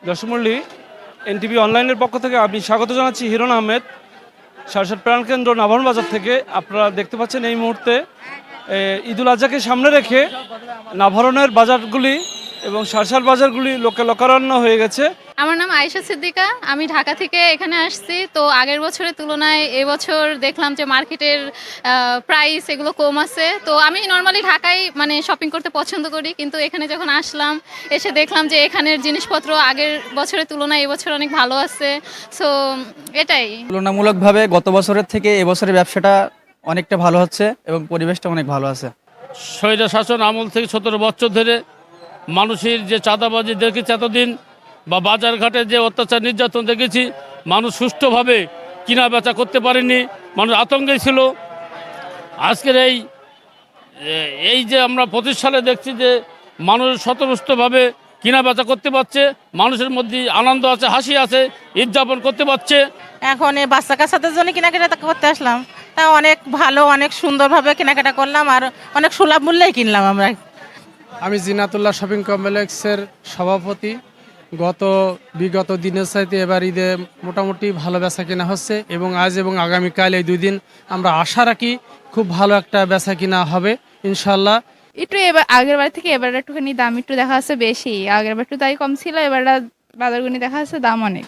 দর্শক মণ্ডলী, এনটিভি অনলাইনের পক্ষ থেকে আমি স্বাগত জানাচ্ছি হিরণ আহমেদ, সারসাদ প্রাণকেন্দ্র নাভারণ বাজার থেকে। আপনারা দেখতে পাচ্ছেন এই মুহূর্তে ঈদুল আজহাকে সামনে রেখে নাভারণের বাজারগুলি এবং সারসার বাজারগুলি লোকে লোকারণ্য হয়ে গেছে। আমার নাম আয়েশা সিদ্দিকা। আমি ঢাকা থেকে এখানে আসছি। তো আগের বছরের তুলনায় এবছর দেখলাম যে মার্কেটের প্রাইস এগুলো কম আছে। তো আমি নর্মালি ঢাকায় মানে শপিং করতে পছন্দ করি, কিন্তু এখানে যখন আসলাম এসে দেখলাম যে এখানের জিনিসপত্র আগের বছরের তুলনায় এবছর অনেক ভালো আছে। সো এটাই তুলনামূলকভাবে গত বছরের থেকে এবছরের ব্যবসাটা অনেকটা ভালো হচ্ছে এবং পরিবেশটা অনেক ভালো আছে। স্বৈর শাসন আমল থেকে 17 বছর ধরে মানুষের যে চাঁদাবাজি দেখেছি এতদিন, বা বাজারঘাটে যে অত্যাচার নির্যাতন দেখেছি, মানুষ সুষ্ঠুভাবে কিনা বেচা করতে পারেনি, মানুষ আতঙ্কে ছিল। আজকের এই যে আমরা 25 সালে দেখছি যে মানুষ স্বতঃস্ফূর্তভাবে কিনা বেচা করতে পারছে, মানুষের মধ্যে আনন্দ আছে, হাসি আছে, ঈদ যাপন করতে পারছে। এখন এই বাচ্চা কাচ্চাদের জন্য কেনাকাটা করতে আসলাম, তা অনেক ভালো, অনেক সুন্দরভাবে কেনাকাটা করলাম আর অনেক সুলভ মূল্যেই কিনলাম আমরা। আমি জিনাতুল্লাহ শপিং কমপ্লেক্সের সভাপতি। বিগত দিনের চাইতে এবার ঈদে মোটামুটি ভালো বেচা কেনা হচ্ছে এবং আজ এবং আগামীকাল এই 2 দিন আমরা আশা রাখি খুব ভালো একটা বেচা কিনা হবে ইনশাল্লাহ। একটু এবার আগের বার থেকে এবার একটুখানি দাম একটু দেখা যাচ্ছে বেশি, আগের বার একটু তাই কম ছিল, এবার বাজারগুনি দেখা যাচ্ছে দাম অনেক।